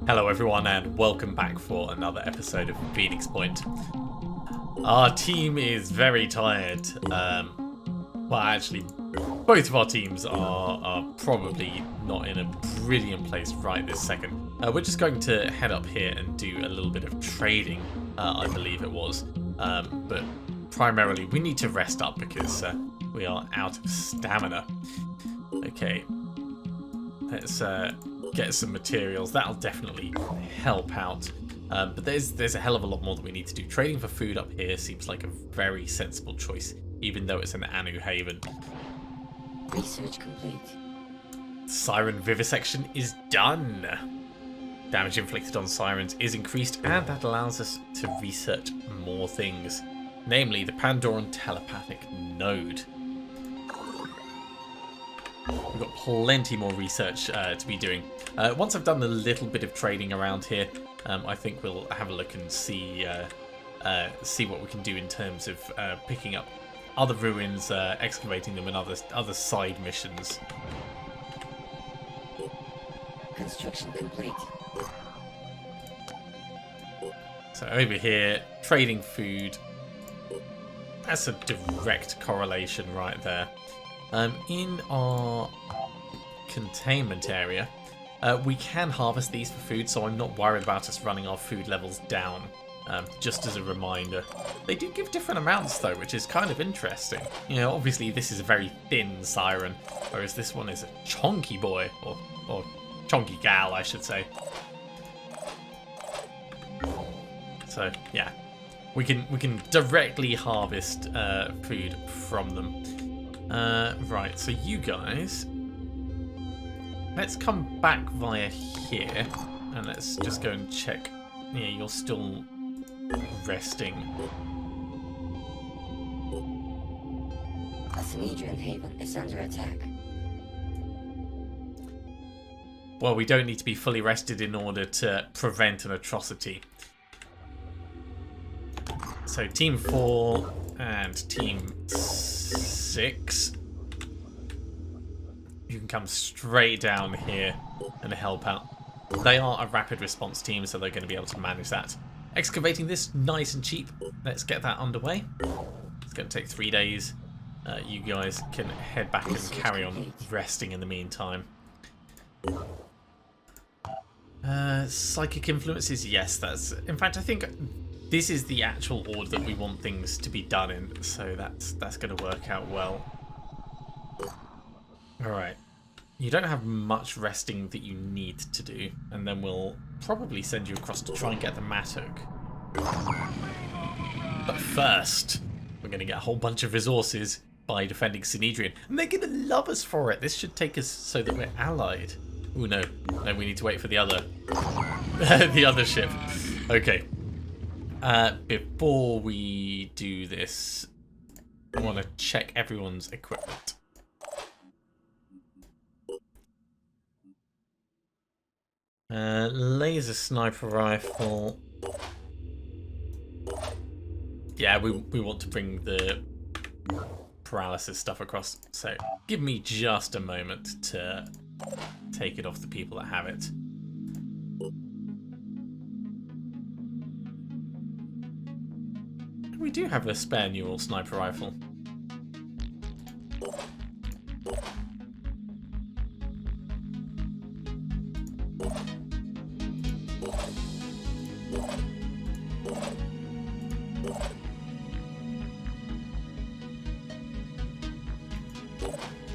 Hello everyone and welcome back for another episode of Phoenix Point. Our team is very tired. Well, actually, both of our teams are probably not in a brilliant place right this second. We're just going to head up here and do a little bit of trading, I believe it was. But primarily we need to rest up because we are out of stamina. Okay, let's get some materials. That'll definitely help out. But there's a hell of a lot more that we need to do. Trading for food up here seems like a very sensible choice, even though it's an Anu haven. Research complete. Siren vivisection is done. Damage inflicted on sirens is increased, and that allows us to research more things, namely the Pandoran telepathic node. We've got plenty more research to be doing. Once I've done a little bit of trading around here, I think we'll have a look and see what we can do in terms of picking up other ruins, excavating them, and other side missions. Construction complete. So over here, trading food. That's a direct correlation right there. In our containment area, we can harvest these for food, so I'm not worried about us running our food levels down. Just as a reminder. They do give different amounts though, which is kind of interesting. You know, obviously this is a very thin siren, whereas this one is a chonky boy, or chonky gal, I should say. So yeah, we can directly harvest food from them. Right, so you guys, let's come back via here, and let's just go and check. Yeah, you're still resting. A Synedrion haven is under attack. Well, we don't need to be fully rested in order to prevent an atrocity. So Team 4 and Team 6, you can come straight down here and help out. They are a rapid response team, so they're going to be able to manage that. Excavating this nice and cheap. Let's get that underway. It's going to take 3 days. You guys can head back and carry on resting in the meantime. Psychic influences, yes, that's... In fact, I think this is the actual order that we want things to be done in, so that's going to work out well. Alright. You don't have much resting that you need to do, and then we'll probably send you across to try and get the Mattock. But first, we're going to get a whole bunch of resources by defending Synedrion, and they're going to love us for it. This should take us so that we're allied. Oh no, we need to wait for the other, the other ship. Okay. Before we do this, I want to check everyone's equipment. Laser sniper rifle. Yeah, we want to bring the paralysis stuff across. So give me just a moment to take it off the people that have it. We do have a spare neural sniper rifle.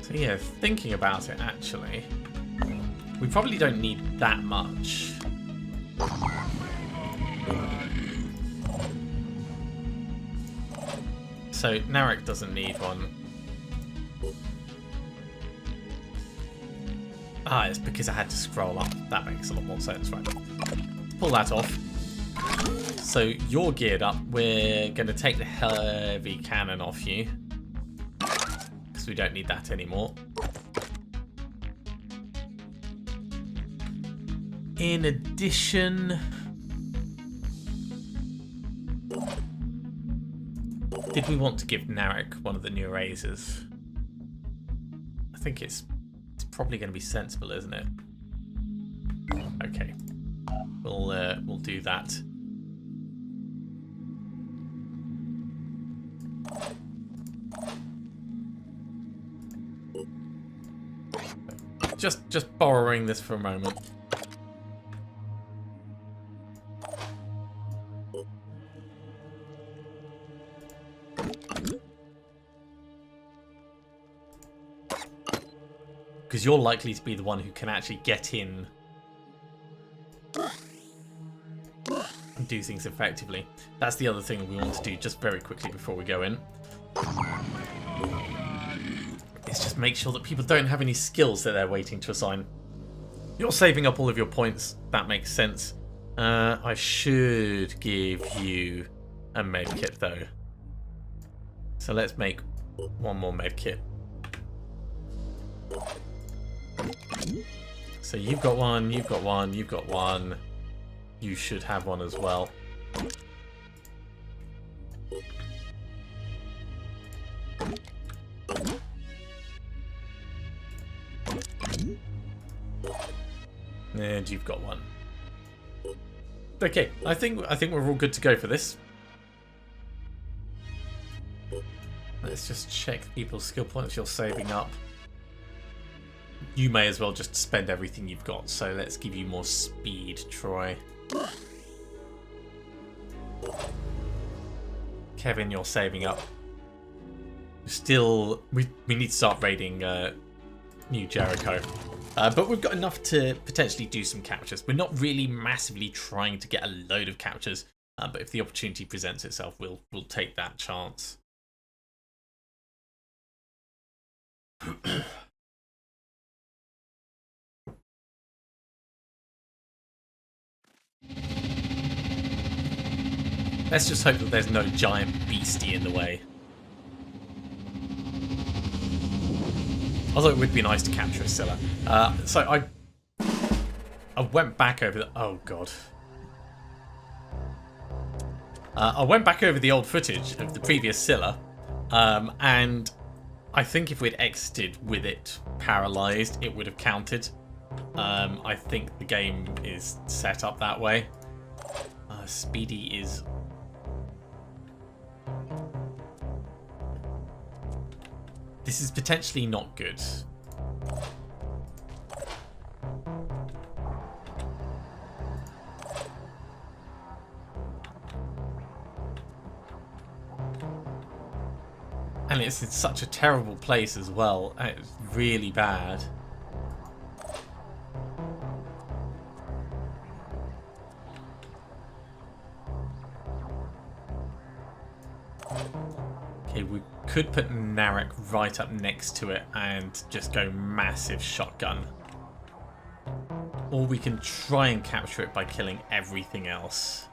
So yeah, thinking about it actually, we probably don't need that much. So Narek doesn't need one. Ah, it's because I had to scroll up. That makes a lot more sense, right? Pull that off. So you're geared up. We're going to take the heavy cannon off you, because we don't need that anymore. In addition, did we want to give Narek one of the new razors? I think it's probably going to be sensible, isn't it? Okay. We'll do that. Just borrowing this for a moment. Because you're likely to be the one who can actually get in and do things effectively. That's the other thing we want to do just very quickly before we go in. Is just make sure that people don't have any skills that they're waiting to assign. You're saving up all of your points. That makes sense. I should give you a medkit though. So let's make one more medkit. So you've got one, you've got one, you've got one. You should have one as well. And you've got one. Okay, I think we're all good to go for this. Let's just check people's skill points you're saving up. You may as well just spend everything you've got, so let's give you more speed, Troy. Kevin, you're saving up. Still, we need to start raiding New Jericho. But we've got enough to potentially do some captures. We're not really massively trying to get a load of captures, but if the opportunity presents itself, we'll take that chance. Let's just hope that there's no giant beastie in the way. Although it would be nice to capture a Scylla. So I went back over the... Oh, God. I went back over the old footage of the previous Scylla. And I think if we'd exited with it paralysed, it would have counted. I think the game is set up that way. Speedy is... This is potentially not good. And it's in such a terrible place as well. It's really bad. Okay, we could put Narek right up next to it and just go massive shotgun. Or we can try and capture it by killing everything else.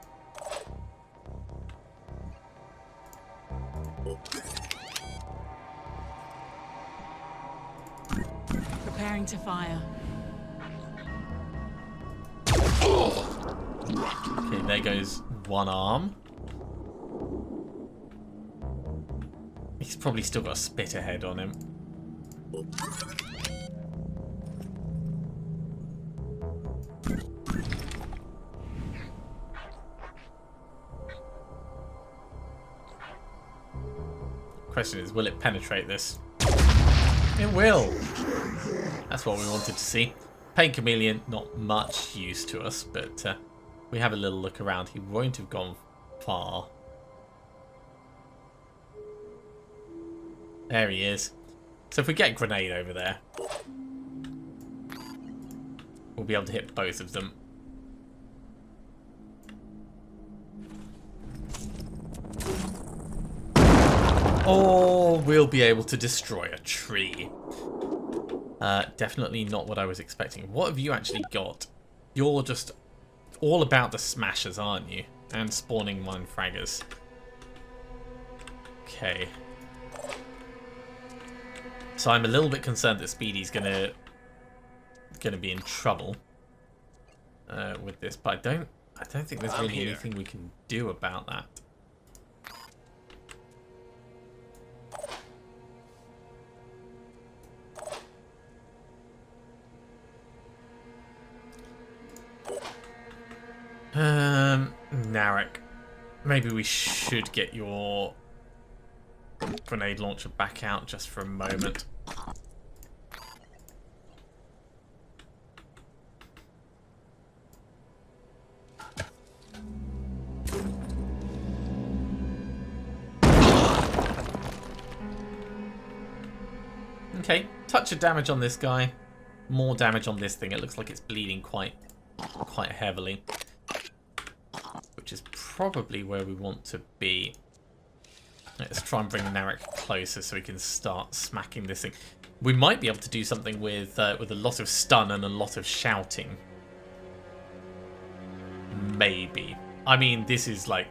Preparing to fire. Okay, there goes one arm. He's probably still got a spitter head on him. Question is, will it penetrate this? It will. That's what we wanted to see. Pain Chameleon, not much use to us, but we have a little look around. He won't have gone far. There he is. So if we get a grenade over there, we'll be able to hit both of them. Or we'll be able to destroy a tree. Definitely not what I was expecting. What have you actually got? You're just all about the smashers, aren't you? And spawning mine fraggers. Okay. So I'm a little bit concerned that Speedy's gonna be in trouble with this, but I don't think there's really anything we can do about that. Narek. Maybe we should get your grenade launcher back out just for a moment. Okay, touch of damage on this guy. More damage on this thing. It looks like it's bleeding quite heavily. Which is probably where we want to be. Let's try and bring Narek closer so we can start smacking this thing. We might be able to do something with a lot of stun and a lot of shouting. Maybe. I mean, this is like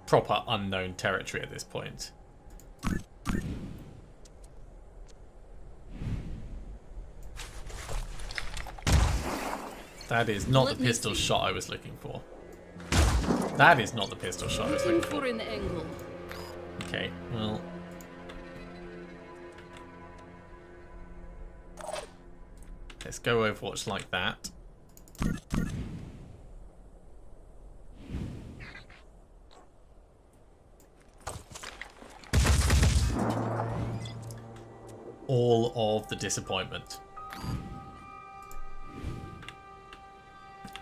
proper unknown territory at this point. That is not the pistol shot I was looking for. That is not the pistol shot I was looking for. an angle. Okay, well. Let's go Overwatch like that. All of the disappointment.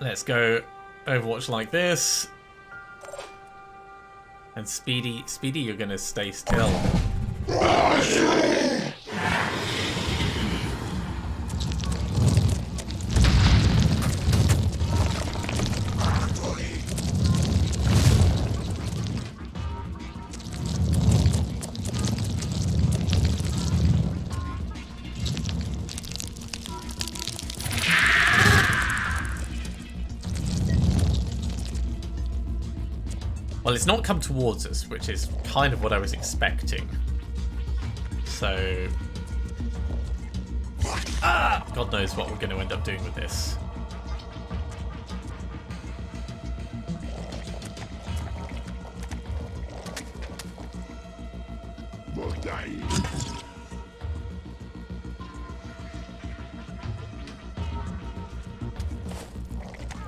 Let's go Overwatch like this. And Speedy, you're gonna stay still. Well, it's not come towards us, which is kind of what I was expecting. So... God knows what we're going to end up doing with this.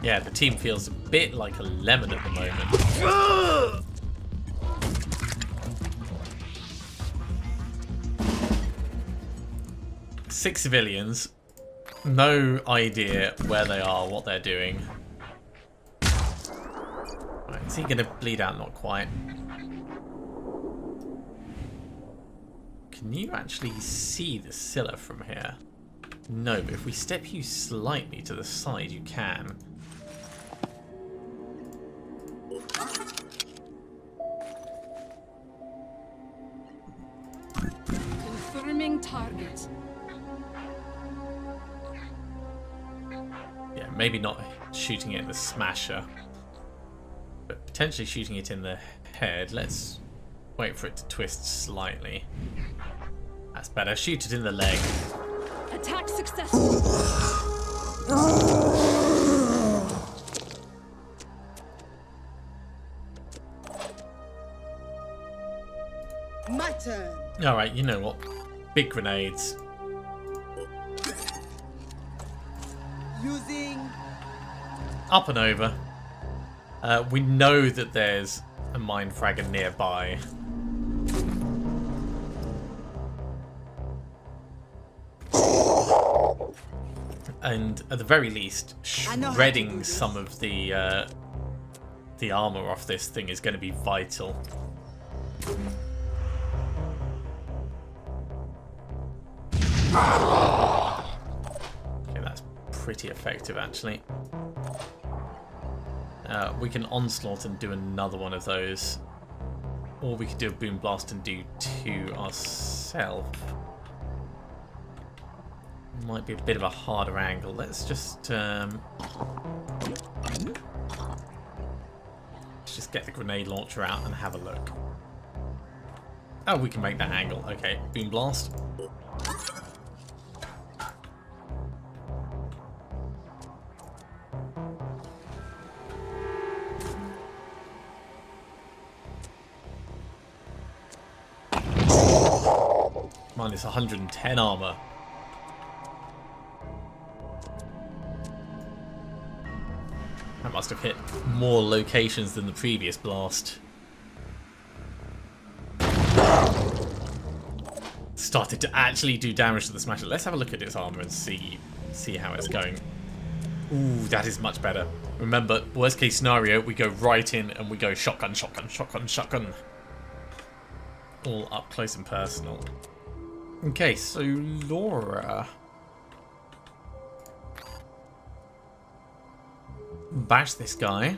Yeah, the team feels a bit like a lemon at the moment. 6 civilians. No idea where they are, what they're doing. Right, is he going to bleed out? Not quite. Can you actually see the Scylla from here? No, but if we step you slightly to the side, you can. Confirming target. Yeah, maybe not shooting it in the smasher, but potentially shooting it in the head. Let's wait for it to twist slightly. That's better. Shoot it in the leg. Attack successful. My turn. Alright, you know what? Big grenades. Using Up and over. We know that there's a mine fragger nearby. And at the very least, shredding some of the armor off this thing is going to be vital. Okay, that's pretty effective, actually. We can onslaught and do another one of those, or we could do a boom blast and do 2 ourselves. Might be a bit of a harder angle. Let's just get the grenade launcher out and have a look. Oh, we can make that angle. Okay, boom blast. Minus 110 armor. That must have hit more locations than the previous blast. Started to actually do damage to the Smasher. Let's have a look at its armor and see how it's going. Ooh, that is much better. Remember, worst case scenario, we go right in and we go shotgun, shotgun, shotgun, shotgun. All up close and personal. Okay, so Laura. Bash this guy.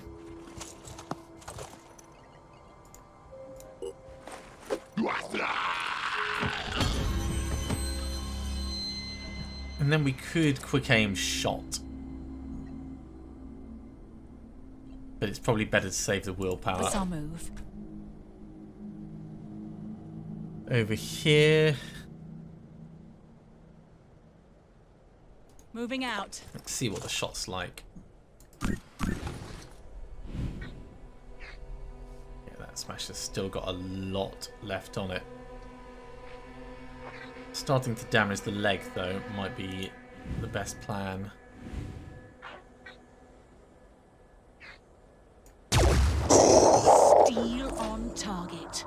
And then we could quick aim shot. But it's probably better to save the willpower. What's our move? Over here. Moving out. Let's see what the shot's like. Yeah, that Smasher's still got a lot left on it. Starting to damage the leg, though, might be the best plan. Steel on target.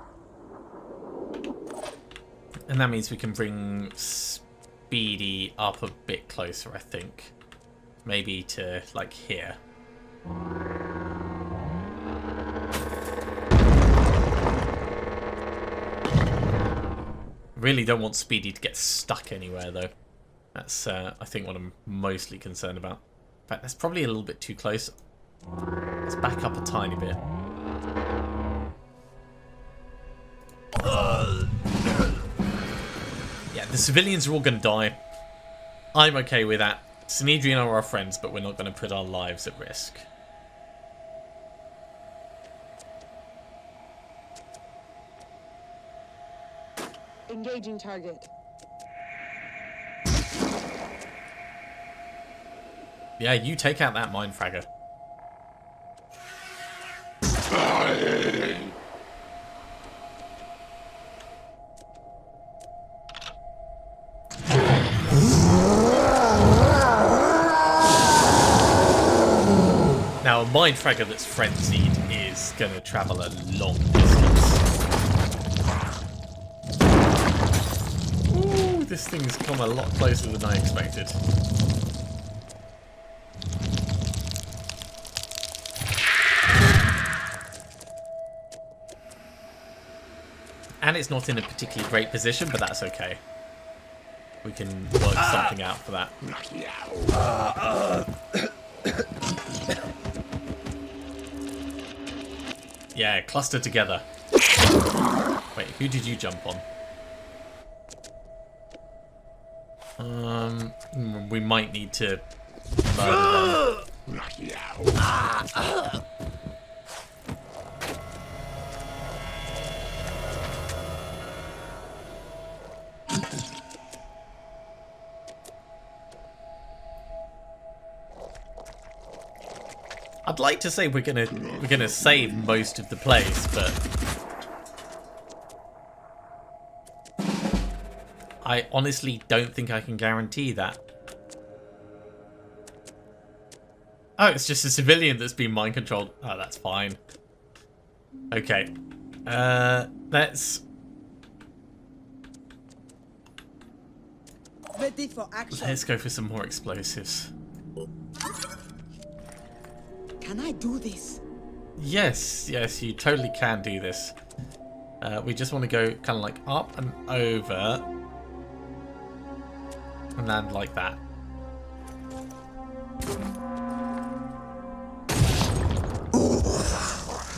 And that means we can bring Speedy up a bit closer, I think. Maybe to, like, here. Really don't want Speedy to get stuck anywhere, though. That's, I think, what I'm mostly concerned about. In fact, that's probably a little bit too close. Let's back up a tiny bit. Yeah, the civilians are all going to die. I'm okay with that. Synedrion are our friends, but we're not going to put our lives at risk. Engaging target. Yeah, you take out that mind fragger. Now, a mind fragger that's frenzied is going to travel a long distance. Ooh, this thing's come a lot closer than I expected. And it's not in a particularly great position, but that's okay. We can work something out for that. Yeah, cluster together. Wait, who did you jump on? We might need to murder them. I'd like to say we're gonna save most of the place, but I honestly don't think I can guarantee that. Oh, it's just a civilian that's been mind controlled. Oh, that's fine. Okay. Let's Ready for action. let's go for some more explosives. Can I do this? Yes, yes, you totally can do this. We just want to go kind of like up and over. And land like that.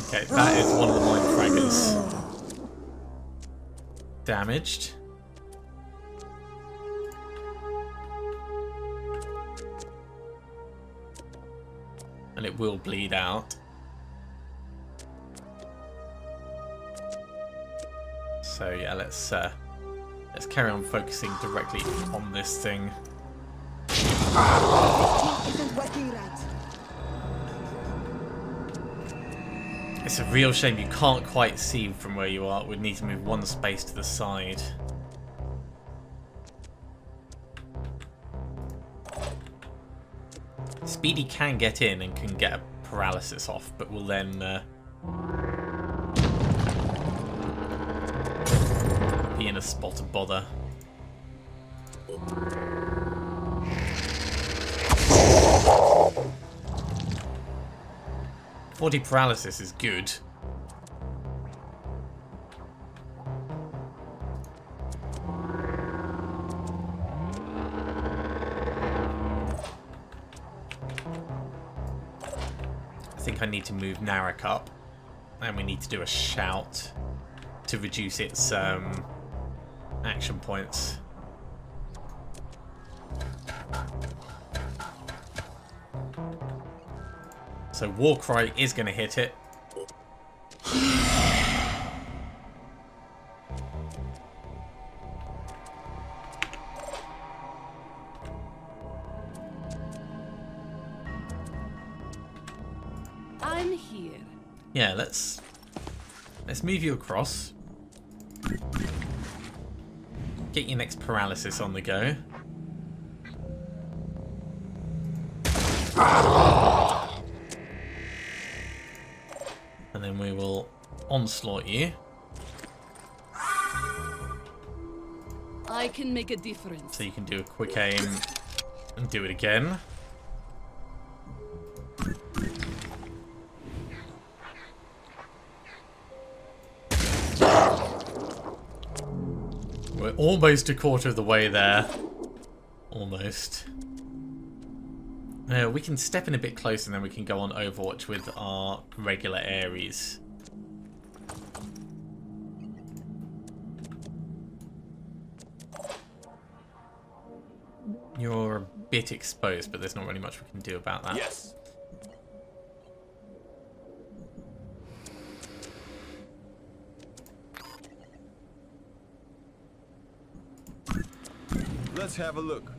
Okay, that is one of the mind fraggers. Damaged. And it will bleed out. So yeah, let's carry on focusing directly on this thing. Isn't working right. It's a real shame you can't quite see from where you are. We'd need to move one space to the side. Speedy can get in and can get a paralysis off, but we'll then be in a spot of bother. Body paralysis is good. I think I need to move Narek up, and we need to do a shout to reduce its action points. So Warcry is going to hit it. I'm here. Yeah, let's move you across. Get your next paralysis on the go. And then we will onslaught you. I can make a difference. So you can do a quick aim and do it again. We're almost a quarter of the way there. Almost. We can step in a bit closer and then we can go on Overwatch with our regular Ares. You're a bit exposed, but there's not really much we can do about that. Yes. Let's have a look.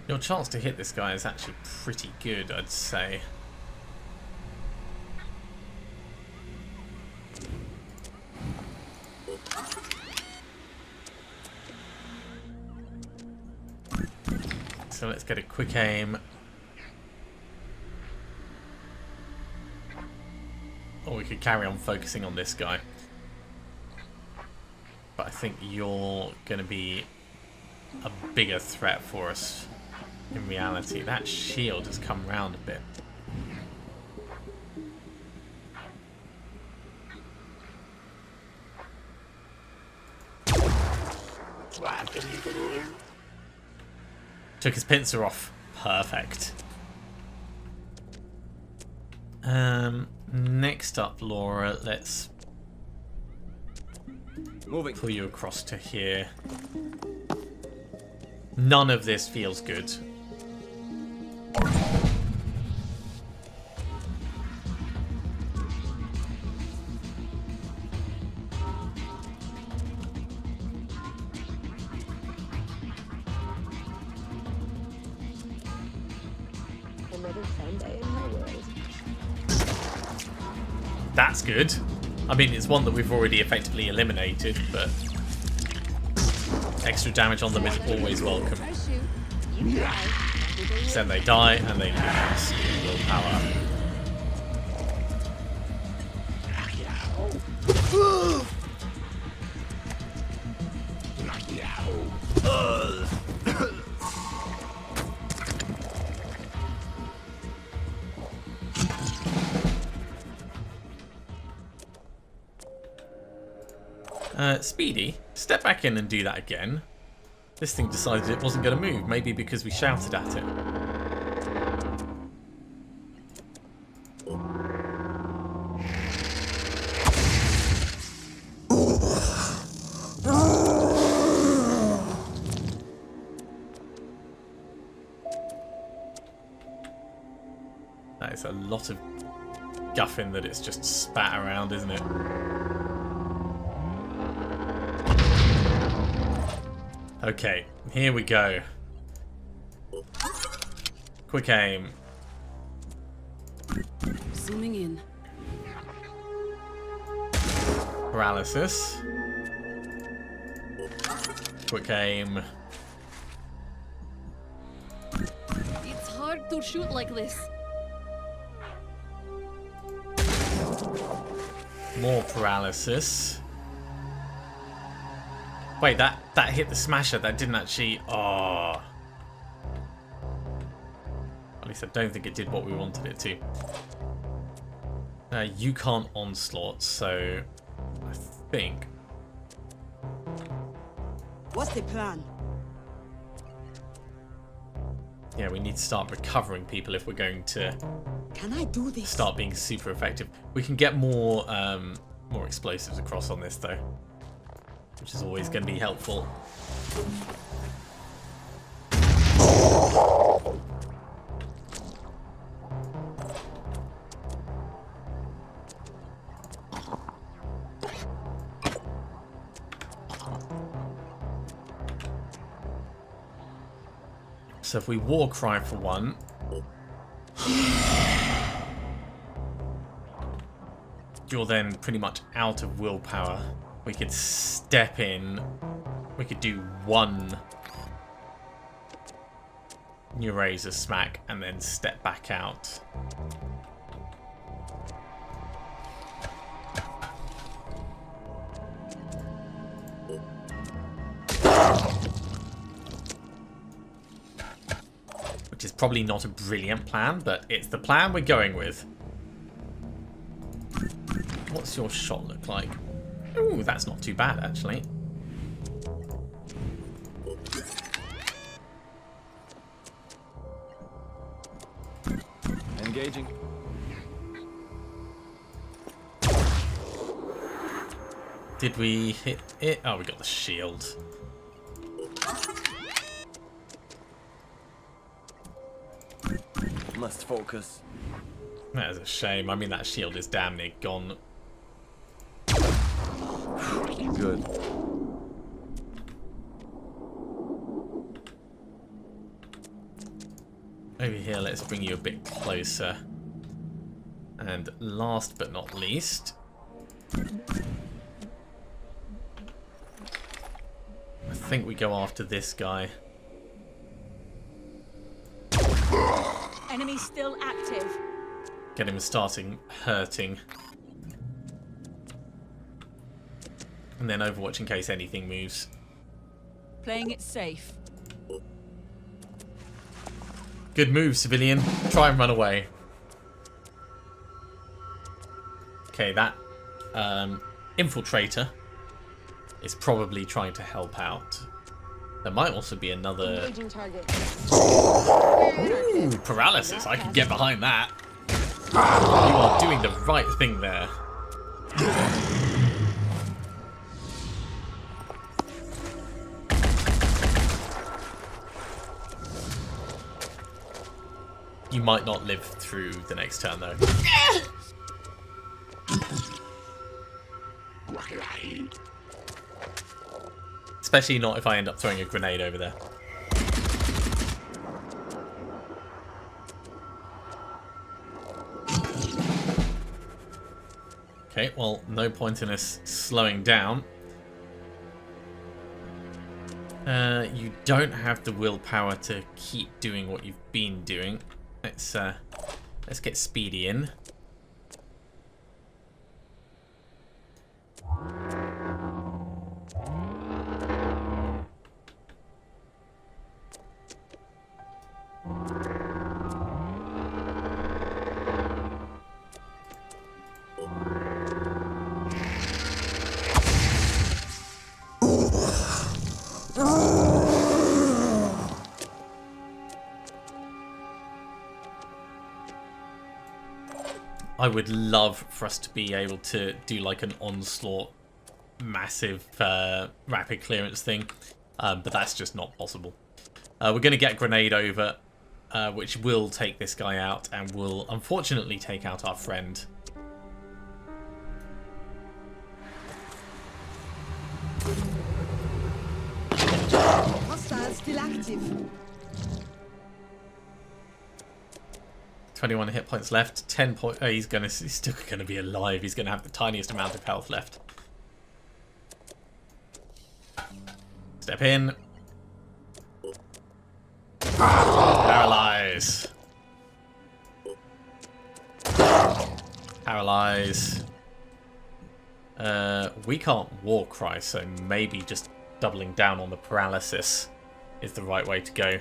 Your chance to hit this guy is actually pretty good, I'd say. So let's get a quick aim. Or we could carry on focusing on this guy. But I think you're going to be a bigger threat for us in reality. That shield has come round a bit. Took his pincer off. Perfect. Next up, Laura, let's pull you across to here. None of this feels good. Another fun day in my world. That's good. I mean, it's one that we've already effectively eliminated, but extra damage on them is always welcome. I shoot. You die. Then they die and they lose willpower. Speedy, step back in and do that again. This thing decided it wasn't going to move, maybe because we shouted at it. That is a lot of guffin that it's just spat around, isn't it? Okay, here we go. Quick aim. Zooming in. Paralysis. Quick aim. It's hard to shoot like this. More paralysis. Wait, that hit the smasher. That didn't actually... Oh. At least I don't think it did what we wanted it to. You can't onslaught, so I think... What's the plan? Yeah, we need to start recovering people if we're going to Can I do this? start being super effective. We can get more more explosives across on this though, which is always going to be helpful. So if we war cry for one, you're then pretty much out of willpower. We could step in. We could do one new razor smack and then step back out. Which is probably not a brilliant plan, but it's the plan we're going with. What's your shot look like? Ooh, that's not too bad, actually. Engaging. Did we hit it? Oh, we got the shield. Must focus. That is a shame. I mean, that shield is damn near gone. Good. Over here, let's bring you a bit closer. And last but not least, I think we go after this guy. Enemy still active. Get him starting hurting. And then Overwatch in case anything moves. Playing it safe. Good move, civilian. Try and run away. Okay, that infiltrator is probably trying to help out. There might also be another... Engaging target. Ooh, paralysis. I can get behind that. You are doing the right thing there. You might not live through the next turn, though. Especially not if I end up throwing a grenade over there. Okay, well, no point in us slowing down. You don't have the willpower to keep doing what you've been doing. Let's get Speedy in. I would love for us to be able to do like an onslaught massive rapid clearance thing, but that's just not possible. We're going to get grenade over, which will take this guy out and will unfortunately take out our friend. Hostile still active. 21 hit points left. 10 point. Oh, he's still gonna be alive. He's gonna have the tiniest amount of health left. Step in. Paralyze. Paralyze. We can't war cry, so maybe just doubling down on the paralysis is the right way to go.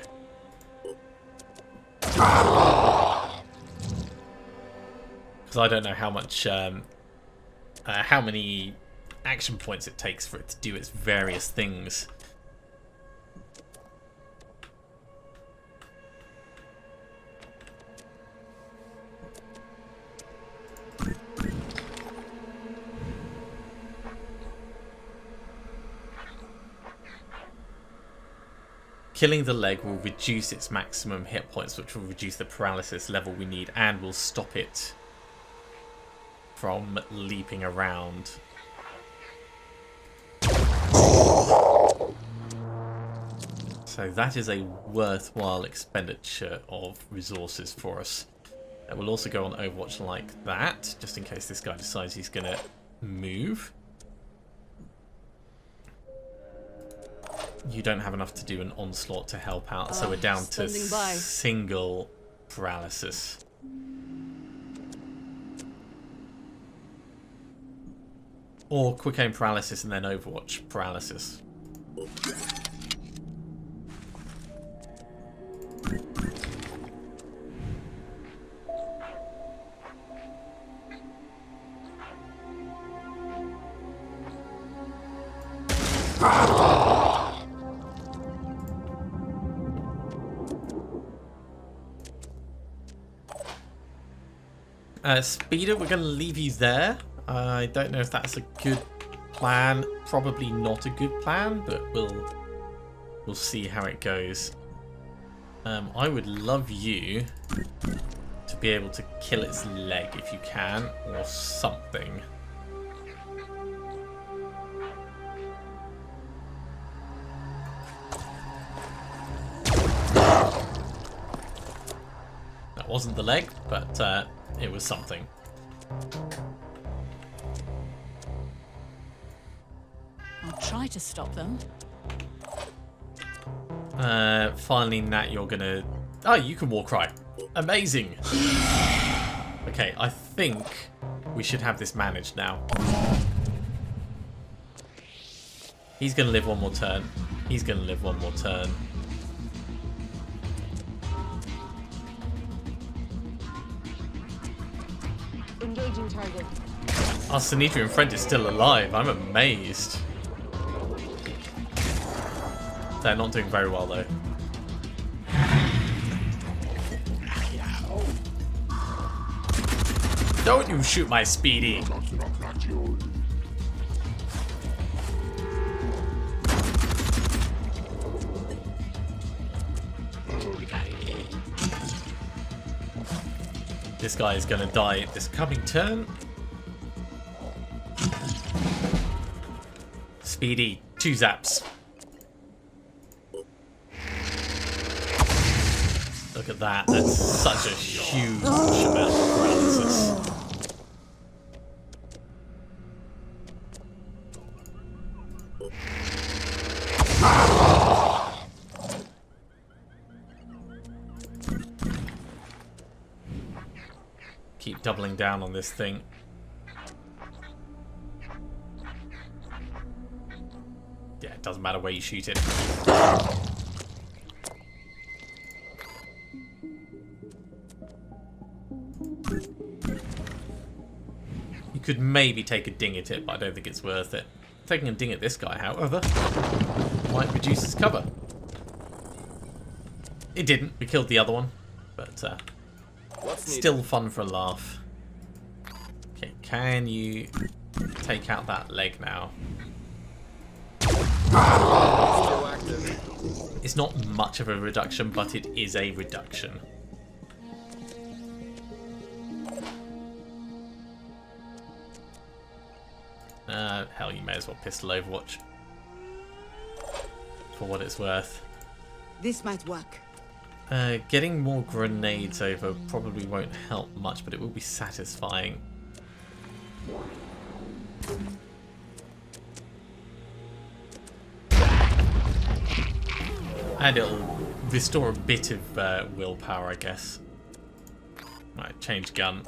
Because I don't know how much, how many action points it takes for it to do its various things. Killing the leg will reduce its maximum hit points, which will reduce the paralysis level we need, and will stop it from leaping around. So that is a worthwhile expenditure of resources for us. It will also go on Overwatch like that, just in case this guy decides he's going to move. You don't have enough to do an onslaught to help out, so we're down to single paralysis. Or quick aim paralysis and then Overwatch paralysis. Speeder, we're going to leave you there. I don't know if that's a good plan. Probably not a good plan, but we'll see how it goes. I would love you to be able to kill its leg if you can, or something. That wasn't the leg, but it was something. I'll try to stop them. Finally, Nat, you're gonna... Oh, you can war cry. Amazing. Okay, I think we should have this managed now. He's gonna live one more turn. He's gonna live one more turn. Engaging target. Our Synedrion friend is still alive. I'm amazed. They're not doing very well, though. Don't you shoot my Speedy! This guy is going to die this coming turn. Speedy, 2 zaps. Look at that, that's such a huge amount of paralysis. Keep doubling down on this thing. Yeah, it doesn't matter where you shoot it. You could maybe take a ding at it, but I don't think it's worth it. Taking a ding at this guy, however, might reduce his cover. It didn't. We killed the other one, but still fun for a laugh. Okay, can you take out that leg now? Still active. It's not much of a reduction, but it is a reduction. Hell, you may as well pistol Overwatch. For what it's worth. This might work. Getting more grenades over probably won't help much, but it will be satisfying. And it'll restore a bit of willpower, I guess. Right, change gun.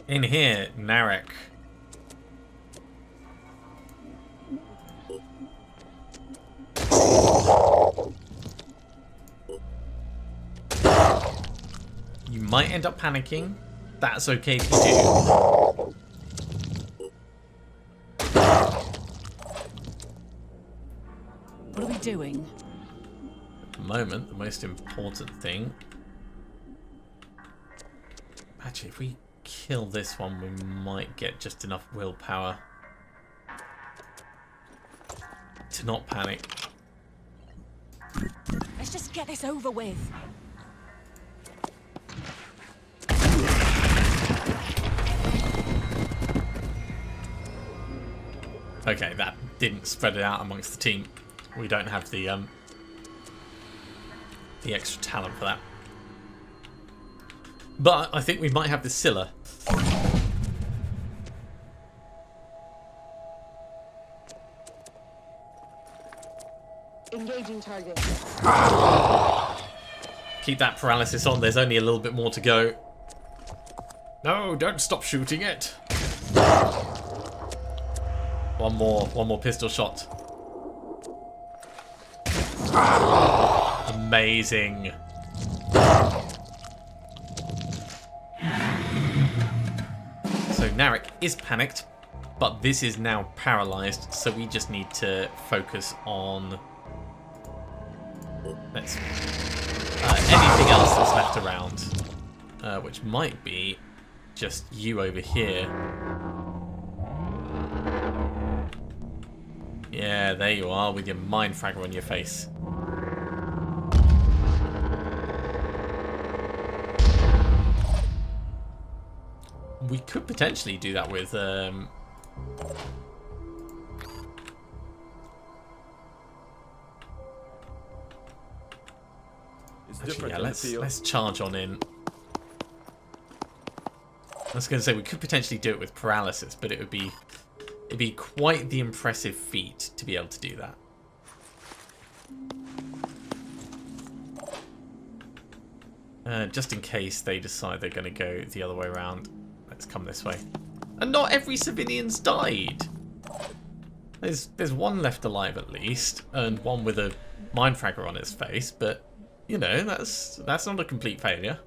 In here, Narek. You might end up panicking. That's okay if you do. What are we doing? At the moment, the most important thing... Actually, if we kill this one, we might get just enough willpower to not panic. Let's just get this over with. Okay, that didn't spread it out amongst the team. We don't have the extra talent for that. But I think we might have the Scylla. Engaging target. Keep that paralysis on. There's only a little bit more to go. No, don't stop shooting it. One more pistol shot. Amazing. So Narek is panicked, but this is now paralyzed, so we just need to focus on anything else that's left around, which might be just you over here. Yeah, there you are with your mind fragger on your face. We could potentially do that with actually, yeah, let's charge on in. I was going to say we could potentially do it with paralysis, but it'd be quite the impressive feat to be able to do that. Just in case they decide they're going to go the other way around, let's come this way. And not every civilian's died. There's one left alive at least, and one with a mind fragger on its face, but you know, that's not a complete failure.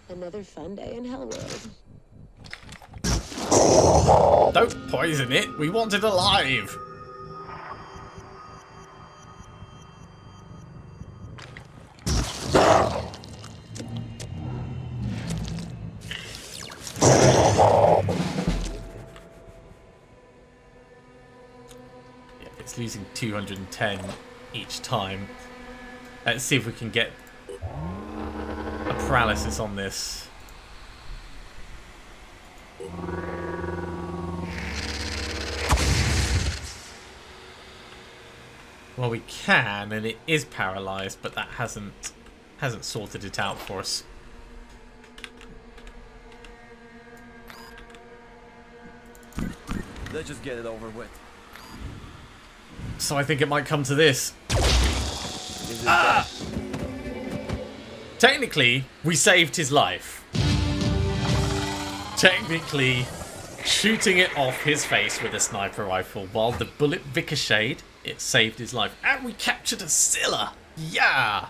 Another fun day in Hellworld. Don't poison it. We want it alive. Yeah, it's losing 210 each time. Let's see if we can get a paralysis on this. Well, we can, and it is paralyzed, but that hasn't sorted it out for us. Let's just get it over with. So I think it might come to this. Is it dead? Technically, we saved his life. Technically, shooting it off his face with a sniper rifle while the bullet ricocheted, it saved his life. And we captured a Scylla! Yeah!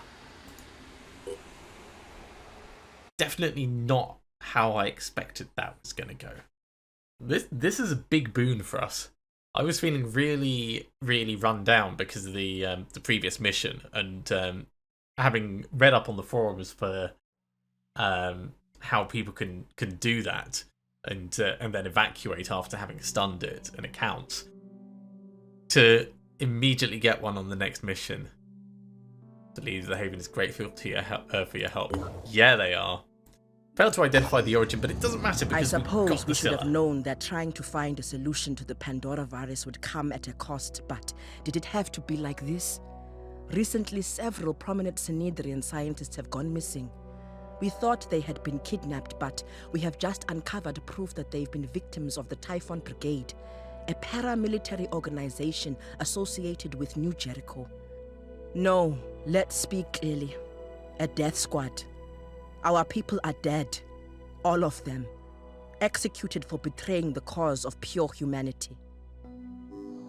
Definitely not how I expected that was going to go. This is a big boon for us. I was feeling really, really run down because of the previous mission, and having read up on the forums for how people can do that and then evacuate after having stunned it, and it counts, to immediately get one on the next mission. The leader of the Haven is grateful to for your help. Yeah, they are. Failed to identify the origin, but it doesn't matter because I we got suppose the we should have Scylla. known that trying to find a solution to the Pandora virus would come at a cost, but did it have to be like this? Recently, several prominent Synedrion scientists have gone missing. We thought they had been kidnapped, but we have just uncovered proof that they've been victims of the Typhon Brigade, a paramilitary organization associated with New Jericho. No, let's speak clearly. A death squad. Our people are dead. All of them. Executed for betraying the cause of pure humanity.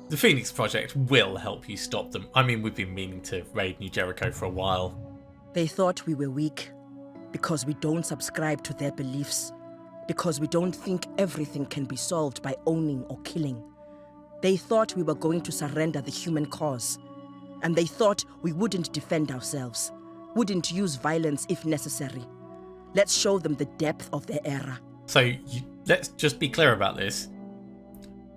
The Phoenix Project will help you stop them. I mean, we've been meaning to raid New Jericho for a while. They thought we were weak because we don't subscribe to their beliefs, because we don't think everything can be solved by owning or killing. They thought we were going to surrender the human cause, and they thought we wouldn't defend ourselves, wouldn't use violence if necessary. Let's show them the depth of their error. So let's just be clear about this.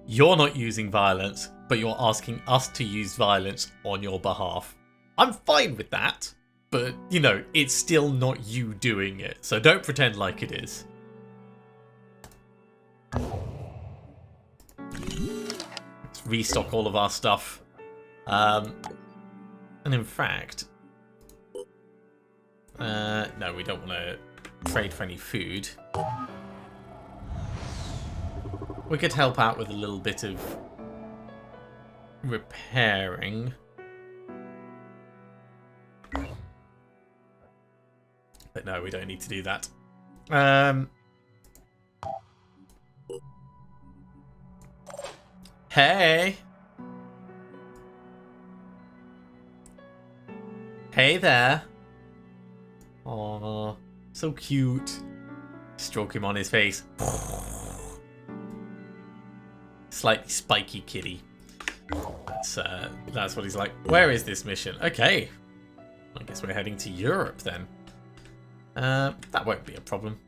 You're not using violence, but you're asking us to use violence on your behalf. I'm fine with that, but, you know, it's still not you doing it, so don't pretend like it is. Let's restock all of our stuff. And in fact... no, we don't want to trade for any food. We could help out with a little bit of repairing. But no, we don't need to do that. Hey! Hey there! Aww, so cute. Stroke him on his face. Slightly spiky kitty. That's what he's like. Where is this mission? Okay. I guess we're heading to Europe then. That won't be a problem.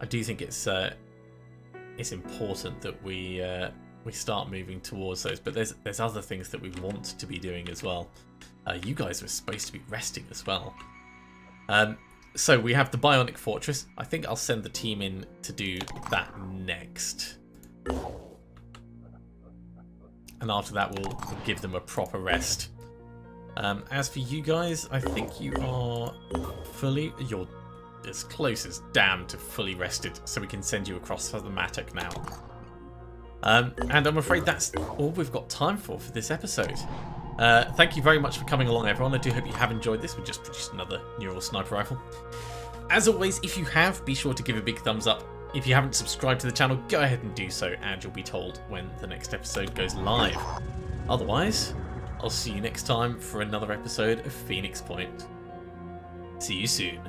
I do think it's important that we start moving towards those, but there's other things that we want to be doing as well. You guys were supposed to be resting as well. So we have the Bionic Fortress. I think I'll send the team in to do that next. And after that, we'll give them a proper rest. As for you guys, I think you are you're as close as damn to fully rested, so we can send you across for the Matic now. And I'm afraid that's all we've got time for this episode. Thank you very much for coming along, everyone. I do hope you have enjoyed this. We just produced another neural sniper rifle. As always, if you have, be sure to give a big thumbs up. If you haven't subscribed to the channel, go ahead and do so, and you'll be told when the next episode goes live. Otherwise, I'll see you next time for another episode of Phoenix Point. See you soon.